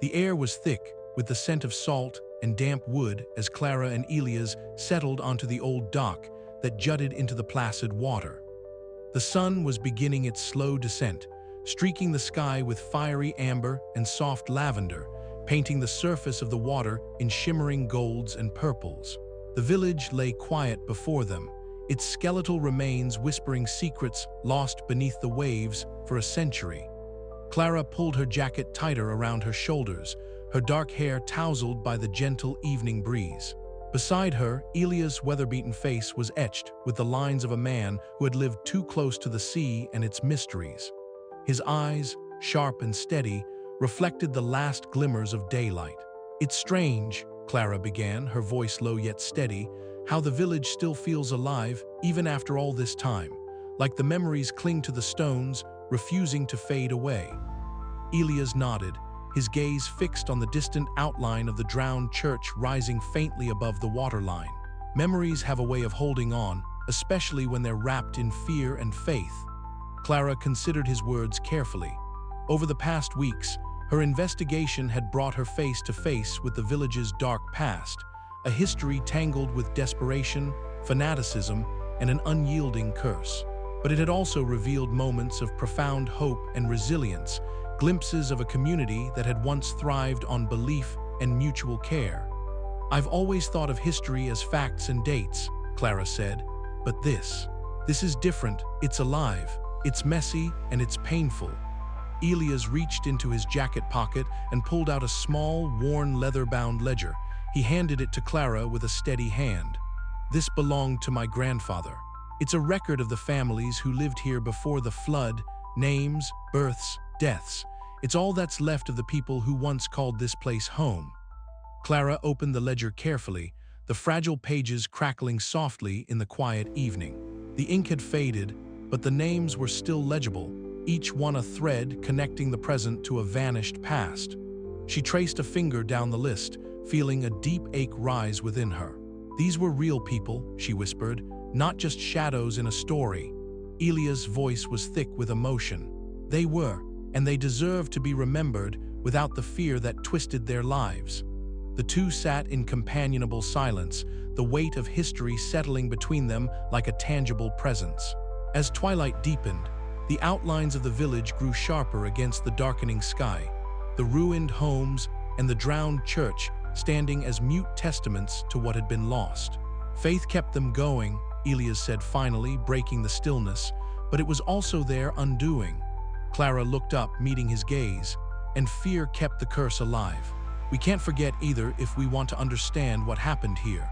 The air was thick, with the scent of salt and damp wood as Clara and Elias settled onto the old dock that jutted into the placid water. The sun was beginning its slow descent, streaking the sky with fiery amber and soft lavender, painting the surface of the water in shimmering golds and purples. The village lay quiet before them, its skeletal remains whispering secrets lost beneath the waves for a century. Clara pulled her jacket tighter around her shoulders, her dark hair tousled by the gentle evening breeze. Beside her, Elias' weather-beaten face was etched with the lines of a man who had lived too close to the sea and its mysteries. His eyes, sharp and steady, reflected the last glimmers of daylight. "It's strange," Clara began, her voice low yet steady, "how the village still feels alive, even after all this time, like the memories cling to the stones, refusing to fade away." Elias nodded, his gaze fixed on the distant outline of the drowned church rising faintly above the waterline. Memories have a way of holding on, especially when they're wrapped in fear and faith. Clara considered his words carefully. Over the past weeks, her investigation had brought her face to face with the village's dark past, a history tangled with desperation, fanaticism, and an unyielding curse. But it had also revealed moments of profound hope and resilience, glimpses of a community that had once thrived on belief and mutual care. "I've always thought of history as facts and dates," Clara said, "but this is different. It's alive, it's messy, and it's painful." Elias reached into his jacket pocket and pulled out a small, worn leather-bound ledger. He handed it to Clara with a steady hand. "This belonged to my grandfather. It's a record of the families who lived here before the flood, names, births, deaths. It's all that's left of the people who once called this place home." Clara opened the ledger carefully, the fragile pages crackling softly in the quiet evening. The ink had faded, but the names were still legible, each one a thread connecting the present to a vanished past. She traced a finger down the list, feeling a deep ache rise within her. "These were real people," she whispered, "not just shadows in a story." Elias' voice was thick with emotion. "They were, and they deserve to be remembered without the fear that twisted their lives." The two sat in companionable silence, the weight of history settling between them like a tangible presence. As twilight deepened, the outlines of the village grew sharper against the darkening sky, the ruined homes and the drowned church standing as mute testaments to what had been lost. "Faith kept them going," Elias said finally, breaking the stillness, "but it was also their undoing." Clara looked up, meeting his gaze, "And fear kept the curse alive. We can't forget either if we want to understand what happened here."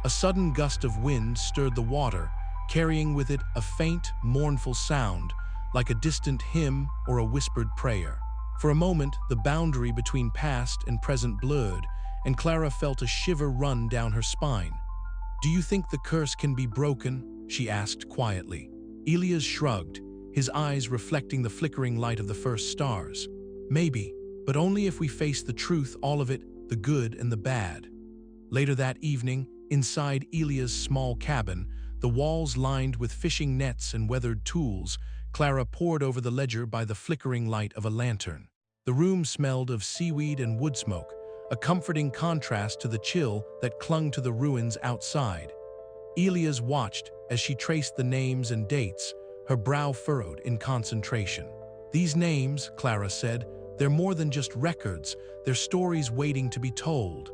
A sudden gust of wind stirred the water, carrying with it a faint, mournful sound, like a distant hymn or a whispered prayer. For a moment, the boundary between past and present blurred, and Clara felt a shiver run down her spine. "Do you think the curse can be broken?" she asked quietly. Elias shrugged, his eyes reflecting the flickering light of the first stars. "Maybe, but only if we face the truth, all of it, the good and the bad." Later that evening, inside Elias' small cabin, the walls lined with fishing nets and weathered tools, Clara pored over the ledger by the flickering light of a lantern. The room smelled of seaweed and wood smoke, a comforting contrast to the chill that clung to the ruins outside. Elias watched as she traced the names and dates, her brow furrowed in concentration. "These names," Clara said, "they're more than just records, they're stories waiting to be told."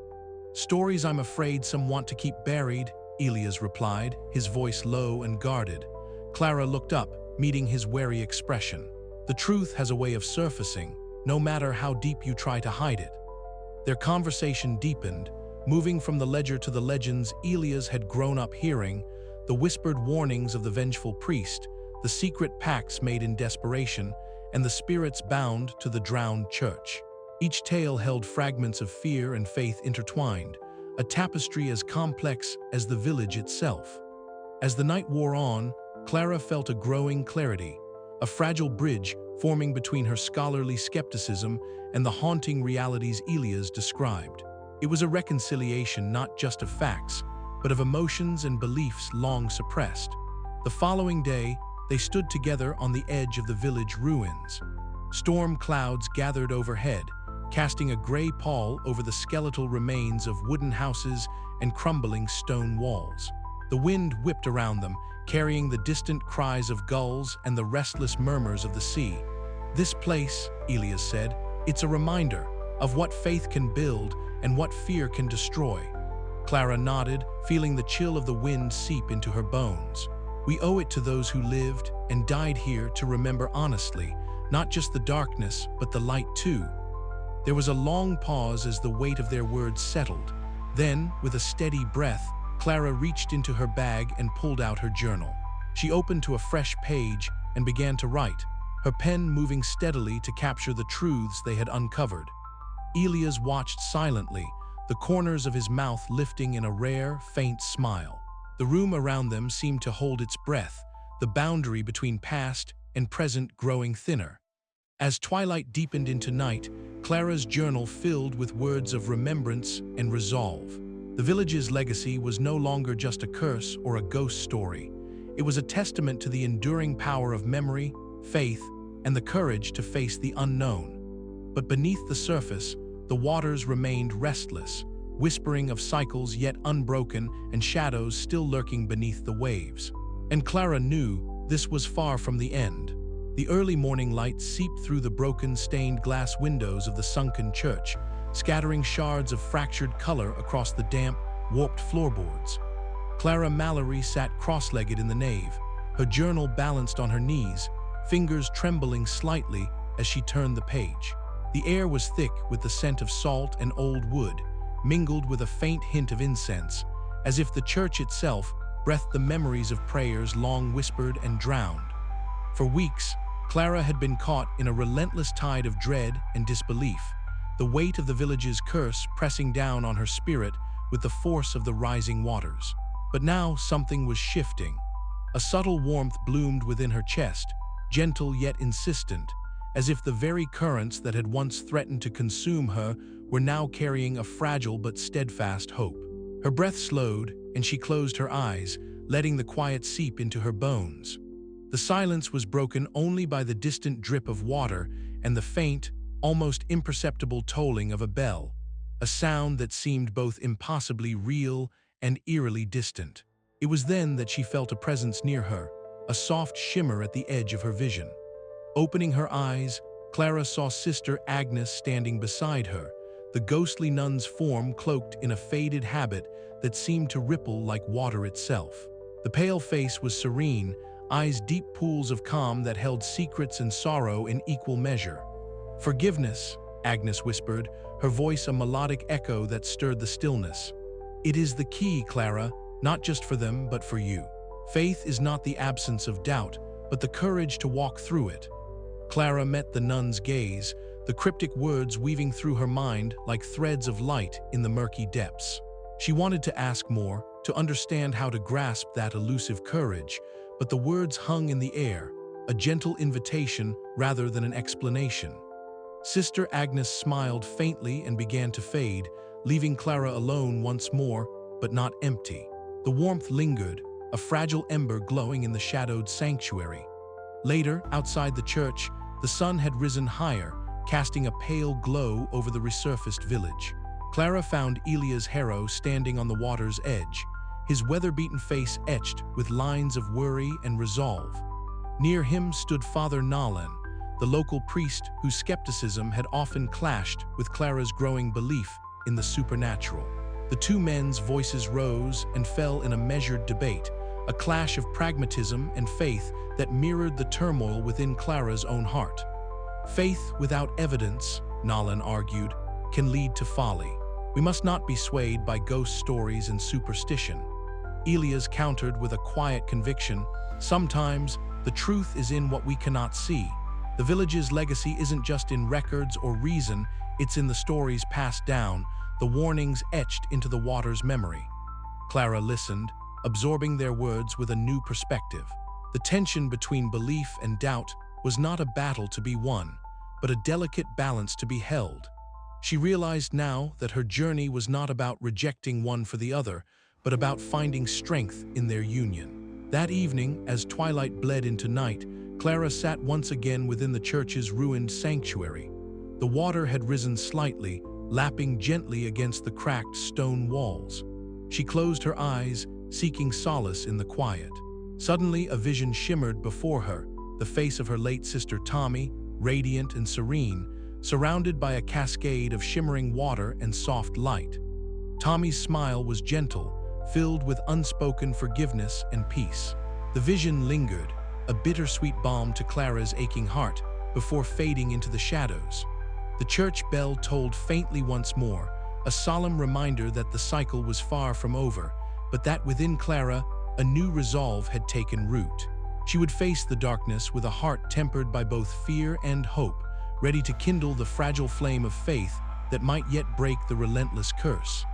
"Stories I'm afraid some want to keep buried," Elias replied, his voice low and guarded. Clara looked up, meeting his wary expression. "The truth has a way of surfacing, no matter how deep you try to hide it." Their conversation deepened, moving from the ledger to the legends Elias had grown up hearing, the whispered warnings of the vengeful priest, the secret pacts made in desperation, and the spirits bound to the drowned church. Each tale held fragments of fear and faith intertwined, a tapestry as complex as the village itself. As the night wore on, Clara felt a growing clarity, a fragile bridge forming between her scholarly skepticism and the haunting realities Elias described. It was a reconciliation not just of facts, but of emotions and beliefs long suppressed. The following day, they stood together on the edge of the village ruins. Storm clouds gathered overhead, casting a gray pall over the skeletal remains of wooden houses and crumbling stone walls. The wind whipped around them, carrying the distant cries of gulls and the restless murmurs of the sea. "This place," Elias said, "it's a reminder of what faith can build and what fear can destroy." Clara nodded, feeling the chill of the wind seep into her bones. "We owe it to those who lived and died here to remember honestly, not just the darkness, but the light too." There was a long pause as the weight of their words settled. Then, with a steady breath, Clara reached into her bag and pulled out her journal. She opened to a fresh page and began to write, her pen moving steadily to capture the truths they had uncovered. Elias watched silently, the corners of his mouth lifting in a rare, faint smile. The room around them seemed to hold its breath, the boundary between past and present growing thinner. As twilight deepened into night, Clara's journal filled with words of remembrance and resolve. The village's legacy was no longer just a curse or a ghost story. It was a testament to the enduring power of memory, faith, and the courage to face the unknown. But beneath the surface, the waters remained restless, whispering of cycles yet unbroken and shadows still lurking beneath the waves. And Clara knew this was far from the end. The early morning light seeped through the broken stained glass windows of the sunken church, scattering shards of fractured color across the damp, warped floorboards. Clara Mallory sat cross-legged in the nave, her journal balanced on her knees, fingers trembling slightly as she turned the page. The air was thick with the scent of salt and old wood, mingled with a faint hint of incense, as if the church itself breathed the memories of prayers long whispered and drowned. For weeks, Clara had been caught in a relentless tide of dread and disbelief, the weight of the village's curse pressing down on her spirit with the force of the rising waters. But now something was shifting. A subtle warmth bloomed within her chest, gentle yet insistent, as if the very currents that had once threatened to consume her were now carrying a fragile but steadfast hope. Her breath slowed, and she closed her eyes, letting the quiet seep into her bones. The silence was broken only by the distant drip of water and the faint, almost imperceptible tolling of a bell, a sound that seemed both impossibly real and eerily distant. It was then that she felt a presence near her, a soft shimmer at the edge of her vision. Opening her eyes, Clara saw Sister Agnes standing beside her, the ghostly nun's form cloaked in a faded habit that seemed to ripple like water itself. The pale face was serene, eyes deep pools of calm that held secrets and sorrow in equal measure. "Forgiveness," Agnes whispered, her voice a melodic echo that stirred the stillness. "It is the key, Clara, not just for them, but for you. Faith is not the absence of doubt, but the courage to walk through it." Clara met the nun's gaze, the cryptic words weaving through her mind like threads of light in the murky depths. She wanted to ask more, to understand how to grasp that elusive courage, but the words hung in the air, a gentle invitation rather than an explanation. Sister Agnes smiled faintly and began to fade, leaving Clara alone once more, but not empty. The warmth lingered, a fragile ember glowing in the shadowed sanctuary. Later, outside the church, the sun had risen higher, casting a pale glow over the resurfaced village. Clara found Elias Harrow standing on the water's edge, his weather-beaten face etched with lines of worry and resolve. Near him stood Father Nolan, the local priest whose skepticism had often clashed with Clara's growing belief in the supernatural. The two men's voices rose and fell in a measured debate, a clash of pragmatism and faith that mirrored the turmoil within Clara's own heart. "Faith without evidence," Nolan argued, "can lead to folly. We must not be swayed by ghost stories and superstition." Elias countered with a quiet conviction, "Sometimes the truth is in what we cannot see. The village's legacy isn't just in records or reason, it's in the stories passed down, the warnings etched into the water's memory." Clara listened, absorbing their words with a new perspective. The tension between belief and doubt was not a battle to be won, but a delicate balance to be held. She realized now that her journey was not about rejecting one for the other, but about finding strength in their union. That evening, as twilight bled into night, Clara sat once again within the church's ruined sanctuary. The water had risen slightly, lapping gently against the cracked stone walls. She closed her eyes, seeking solace in the quiet. Suddenly, a vision shimmered before her, the face of her late sister Tommy, radiant and serene, surrounded by a cascade of shimmering water and soft light. Tommy's smile was gentle, filled with unspoken forgiveness and peace. The vision lingered, a bittersweet balm to Clara's aching heart, before fading into the shadows. The church bell tolled faintly once more, a solemn reminder that the cycle was far from over, but that within Clara, a new resolve had taken root. She would face the darkness with a heart tempered by both fear and hope, ready to kindle the fragile flame of faith that might yet break the relentless curse.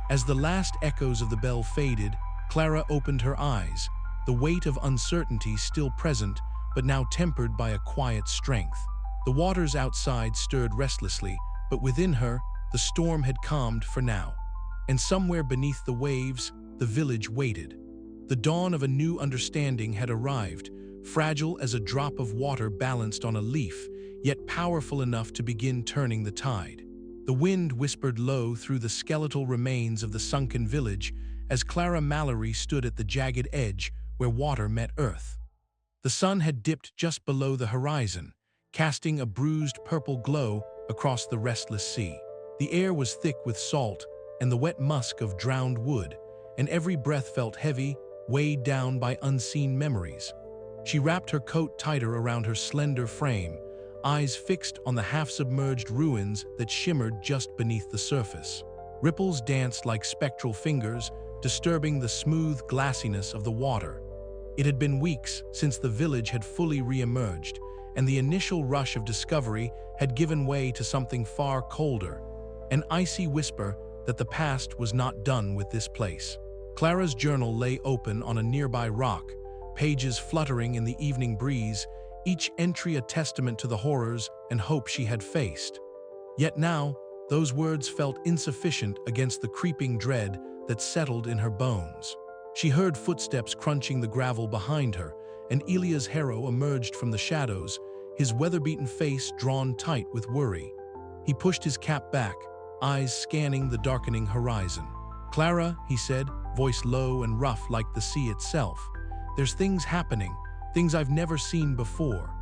As the last echoes of the bell faded, Clara opened her eyes, the weight of uncertainty still present, but now tempered by a quiet strength. The waters outside stirred restlessly, but within her, the storm had calmed for now. And somewhere beneath the waves, the village waited. The dawn of a new understanding had arrived, fragile as a drop of water balanced on a leaf, yet powerful enough to begin turning the tide. The wind whispered low through the skeletal remains of the sunken village as Clara Mallory stood at the jagged edge where water met earth. The sun had dipped just below the horizon, casting a bruised purple glow across the restless sea. The air was thick with salt and the wet musk of drowned wood, and every breath felt heavy, weighed down by unseen memories. She wrapped her coat tighter around her slender frame, eyes fixed on the half-submerged ruins that shimmered just beneath the surface. Ripples danced like spectral fingers, disturbing the smooth glassiness of the water. It had been weeks since the village had fully re-emerged, and the initial rush of discovery had given way to something far colder, an icy whisper that the past was not done with this place. Clara's journal lay open on a nearby rock, pages fluttering in the evening breeze, each entry a testament to the horrors and hope she had faced. Yet now, those words felt insufficient against the creeping dread that settled in her bones. She heard footsteps crunching the gravel behind her, and Elia's hero emerged from the shadows, his weather-beaten face drawn tight with worry. He pushed his cap back, eyes scanning the darkening horizon. "Clara," he said, voice low and rough like the sea itself. "There's things happening, things I've never seen before."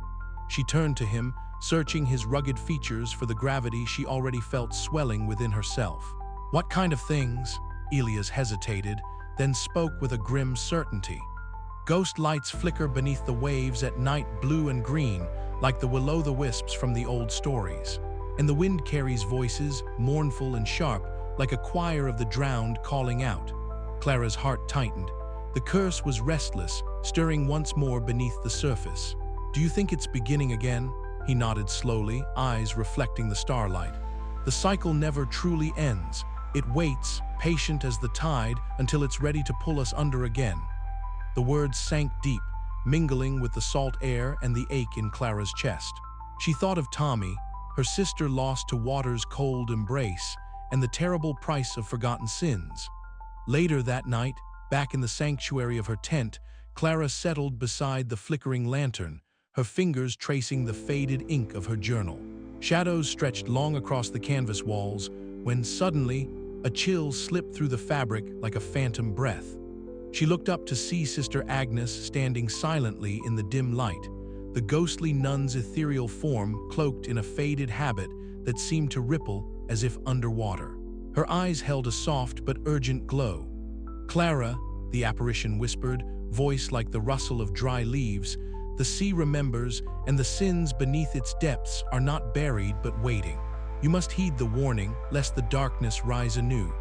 She turned to him, searching his rugged features for the gravity she already felt swelling within herself. "What kind of things?" Elias hesitated, then spoke with a grim certainty. "Ghost lights flicker beneath the waves at night, blue and green, like the will-o'-the-wisps from the old stories. And the wind carries voices, mournful and sharp, like a choir of the drowned calling out." Clara's heart tightened. The curse was restless, stirring once more beneath the surface. "Do you think it's beginning again?" He nodded slowly, eyes reflecting the starlight. "The cycle never truly ends. It waits, patient as the tide, until it's ready to pull us under again." The words sank deep, mingling with the salt air and the ache in Clara's chest. She thought of Tommy, her sister lost to water's cold embrace, and the terrible price of forgotten sins. Later that night, back in the sanctuary of her tent, Clara settled beside the flickering lantern, her fingers tracing the faded ink of her journal. Shadows stretched long across the canvas walls, when suddenly, a chill slipped through the fabric like a phantom breath. She looked up to see Sister Agnes standing silently in the dim light, the ghostly nun's ethereal form cloaked in a faded habit that seemed to ripple as if underwater. Her eyes held a soft but urgent glow. "Clara," the apparition whispered, voice like the rustle of dry leaves, "the sea remembers, and the sins beneath its depths are not buried but waiting. You must heed the warning, lest the darkness rise anew."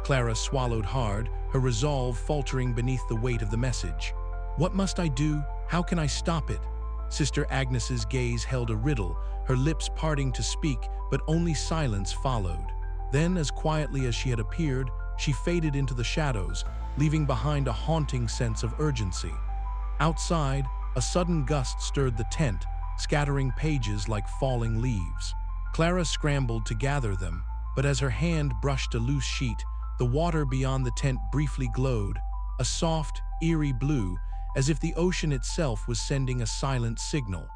Clara swallowed hard, her resolve faltering beneath the weight of the message. "What must I do? How can I stop it?" Sister Agnes's gaze held a riddle, her lips parting to speak, but only silence followed. Then, as quietly as she had appeared, she faded into the shadows, leaving behind a haunting sense of urgency. Outside, a sudden gust stirred the tent, scattering pages like falling leaves. Clara scrambled to gather them, but as her hand brushed a loose sheet, the water beyond the tent briefly glowed, a soft, eerie blue, as if the ocean itself was sending a silent signal.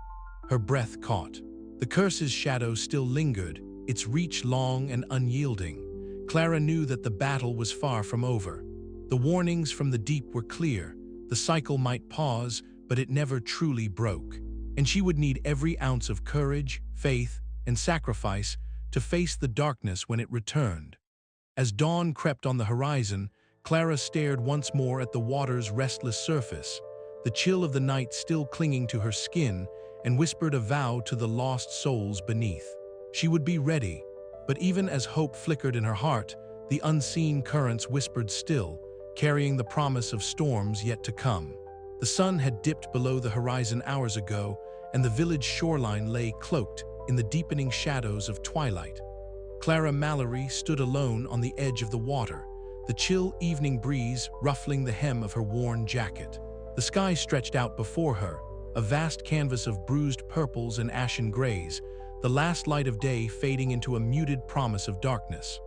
Her breath caught. The curse's shadow still lingered, its reach long and unyielding. Clara knew that the battle was far from over. The warnings from the deep were clear. The cycle might pause, but it never truly broke. And she would need every ounce of courage, faith, and sacrifice to face the darkness when it returned. As dawn crept on the horizon, Clara stared once more at the water's restless surface, the chill of the night still clinging to her skin, and whispered a vow to the lost souls beneath. She would be ready, but even as hope flickered in her heart, the unseen currents whispered still, carrying the promise of storms yet to come. The sun had dipped below the horizon hours ago, and the village shoreline lay cloaked in the deepening shadows of twilight. Clara Mallory stood alone on the edge of the water, the chill evening breeze ruffling the hem of her worn jacket. The sky stretched out before her, a vast canvas of bruised purples and ashen grays, the last light of day fading into a muted promise of darkness.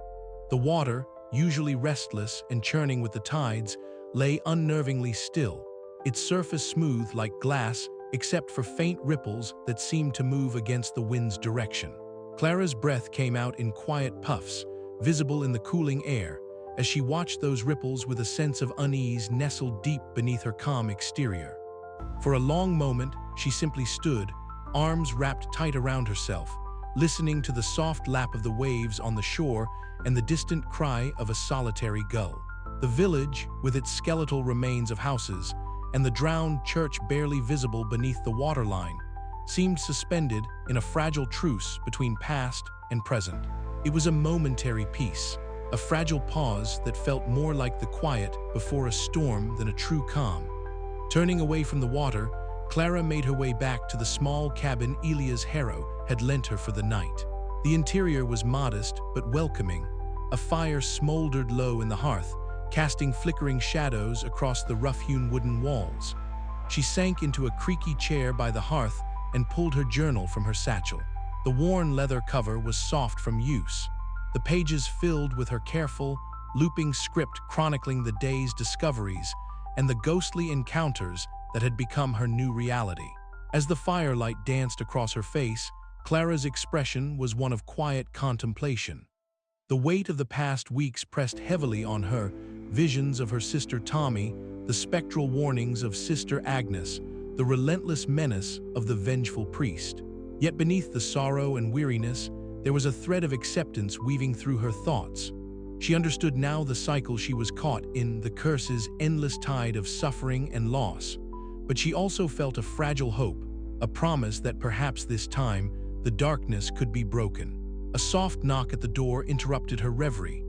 The water, usually restless and churning with the tides, lay unnervingly still, its surface smooth like glass except for faint ripples that seemed to move against the wind's direction. Clara's breath came out in quiet puffs, visible in the cooling air, as she watched those ripples with a sense of unease nestled deep beneath her calm exterior. For a long moment, she simply stood, arms wrapped tight around herself, listening to the soft lap of the waves on the shore and the distant cry of a solitary gull. The village, with its skeletal remains of houses, and the drowned church barely visible beneath the waterline, seemed suspended in a fragile truce between past and present. It was a momentary peace, a fragile pause that felt more like the quiet before a storm than a true calm. Turning away from the water, Clara made her way back to the small cabin Elia's harrow had lent her for the night. The interior was modest but welcoming. A fire smoldered low in the hearth, casting flickering shadows across the rough-hewn wooden walls. She sank into a creaky chair by the hearth and pulled her journal from her satchel. The worn leather cover was soft from use, the pages filled with her careful, looping script chronicling the day's discoveries and the ghostly encounters that had become her new reality. As the firelight danced across her face, Clara's expression was one of quiet contemplation. The weight of the past weeks pressed heavily on her, visions of her sister Tommy, the spectral warnings of Sister Agnes, the relentless menace of the vengeful priest. Yet beneath the sorrow and weariness, there was a thread of acceptance weaving through her thoughts. She understood now the cycle she was caught in, the curse's endless tide of suffering and loss. But she also felt a fragile hope, a promise that perhaps this time the darkness could be broken. A soft knock at the door interrupted her reverie.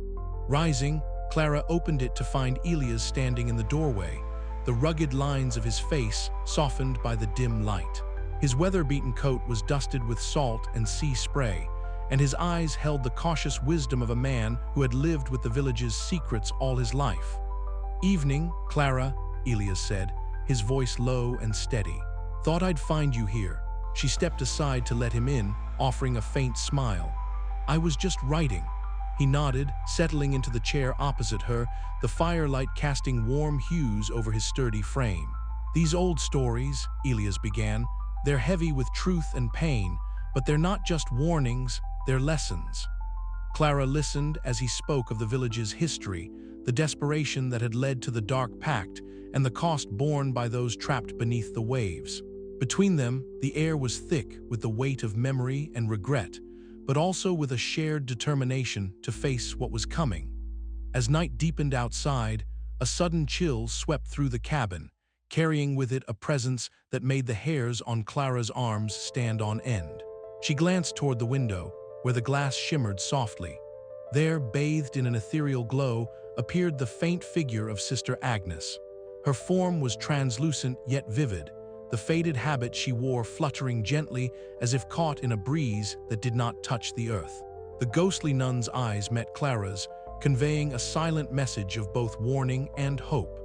Rising, Clara opened it to find Elias standing in the doorway, the rugged lines of his face softened by the dim light. His weather-beaten coat was dusted with salt and sea spray, and his eyes held the cautious wisdom of a man who had lived with the village's secrets all his life. "Evening, Clara," Elias said, his voice low and steady. "Thought I'd find you here." She stepped aside to let him in, offering a faint smile. "I was just writing." He nodded, settling into the chair opposite her, the firelight casting warm hues over his sturdy frame. "These old stories," Elias began, "they're heavy with truth and pain, but they're not just warnings, they're lessons." Clara listened as he spoke of the village's history, the desperation that had led to the Dark Pact, and the cost borne by those trapped beneath the waves. Between them, the air was thick with the weight of memory and regret, but also with a shared determination to face what was coming. As night deepened outside, a sudden chill swept through the cabin, carrying with it a presence that made the hairs on Clara's arms stand on end. She glanced toward the window, where the glass shimmered softly. There, bathed in an ethereal glow, appeared the faint figure of Sister Agnes. Her form was translucent yet vivid, the faded habit she wore fluttering gently as if caught in a breeze that did not touch the earth. The ghostly nun's eyes met Clara's, conveying a silent message of both warning and hope.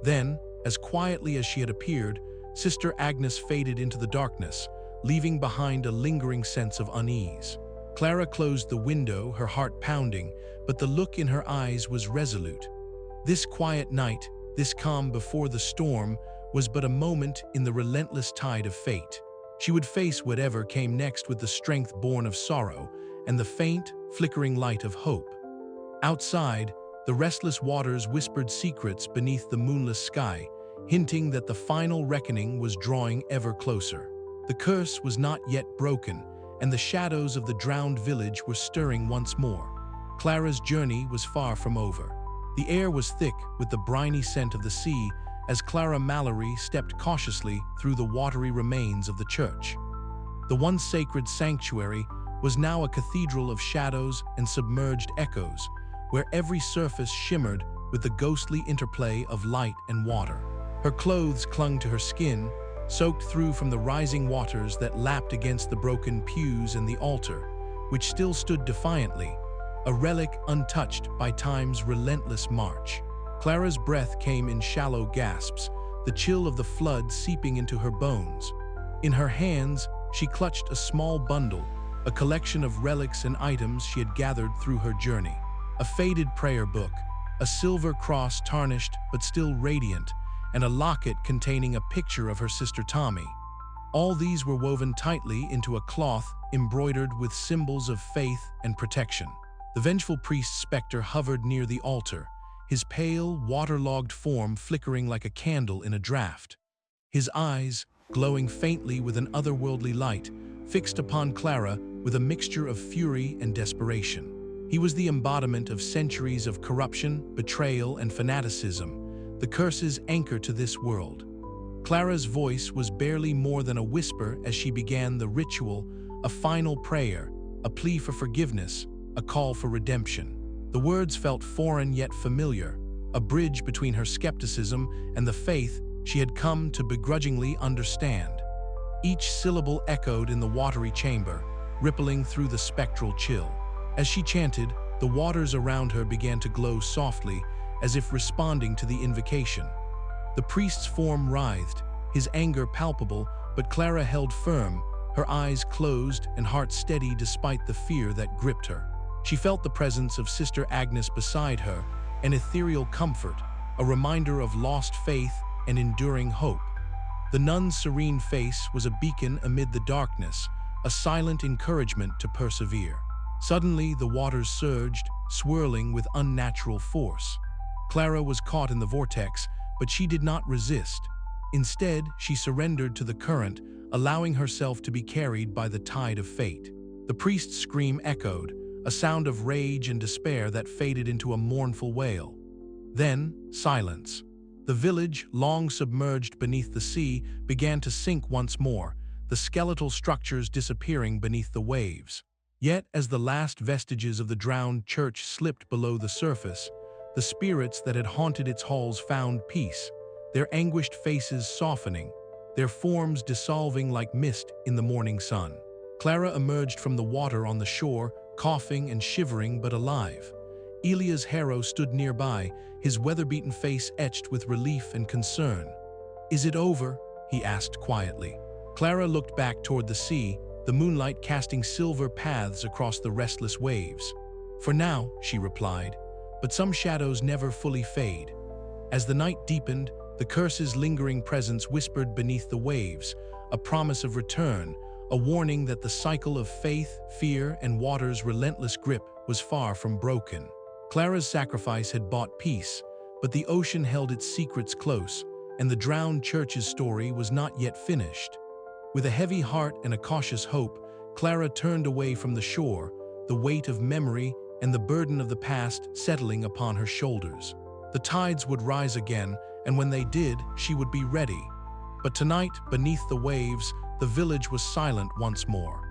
Then, as quietly as she had appeared, Sister Agnes faded into the darkness, leaving behind a lingering sense of unease. Clara closed the window, her heart pounding, but the look in her eyes was resolute. This quiet night, this calm before the storm, was but a moment in the relentless tide of fate. She would face whatever came next with the strength born of sorrow and the faint, flickering light of hope. Outside, the restless waters whispered secrets beneath the moonless sky, hinting that the final reckoning was drawing ever closer. The curse was not yet broken, and the shadows of the drowned village were stirring once more. Clara's journey was far from over. The air was thick with the briny scent of the sea as Clara Mallory stepped cautiously through the watery remains of the church. The once sacred sanctuary was now a cathedral of shadows and submerged echoes, where every surface shimmered with the ghostly interplay of light and water. Her clothes clung to her skin, soaked through from the rising waters that lapped against the broken pews and the altar, which still stood defiantly, a relic untouched by time's relentless march. Clara's breath came in shallow gasps, the chill of the flood seeping into her bones. In her hands, she clutched a small bundle, a collection of relics and items she had gathered through her journey. A faded prayer book, a silver cross tarnished but still radiant, and a locket containing a picture of her sister Tommy. All these were woven tightly into a cloth embroidered with symbols of faith and protection. The vengeful priest's specter hovered near the altar, his pale, waterlogged form flickering like a candle in a draught. His eyes, glowing faintly with an otherworldly light, fixed upon Clara with a mixture of fury and desperation. He was the embodiment of centuries of corruption, betrayal, and fanaticism, the curse's anchor to this world. Clara's voice was barely more than a whisper as she began the ritual, a final prayer, a plea for forgiveness, a call for redemption. The words felt foreign yet familiar, a bridge between her skepticism and the faith she had come to begrudgingly understand. Each syllable echoed in the watery chamber, rippling through the spectral chill. As she chanted, the waters around her began to glow softly, as if responding to the invocation. The priest's form writhed, his anger palpable, but Clara held firm, her eyes closed and heart steady despite the fear that gripped her. She felt the presence of Sister Agnes beside her, an ethereal comfort, a reminder of lost faith and enduring hope. The nun's serene face was a beacon amid the darkness, a silent encouragement to persevere. Suddenly, the waters surged, swirling with unnatural force. Clara was caught in the vortex, but she did not resist. Instead, she surrendered to the current, allowing herself to be carried by the tide of fate. The priest's scream echoed, a sound of rage and despair that faded into a mournful wail. Then, silence. The village, long submerged beneath the sea, began to sink once more, the skeletal structures disappearing beneath the waves. Yet, as the last vestiges of the drowned church slipped below the surface, the spirits that had haunted its halls found peace, their anguished faces softening, their forms dissolving like mist in the morning sun. Clara emerged from the water on the shore, coughing and shivering but alive. Elia's harrow stood nearby, his weather-beaten face etched with relief and concern. "Is it over?" he asked quietly. Clara looked back toward the sea, the moonlight casting silver paths across the restless waves. "For now," she replied, "but some shadows never fully fade." As the night deepened, the curse's lingering presence whispered beneath the waves, a promise of return, a warning that the cycle of faith, fear, and water's relentless grip was far from broken. Clara's sacrifice had bought peace, but the ocean held its secrets close, and the drowned church's story was not yet finished. With a heavy heart and a cautious hope, Clara turned away from the shore, the weight of memory and the burden of the past settling upon her shoulders. The tides would rise again, and when they did, she would be ready. But tonight, beneath the waves, the village was silent once more.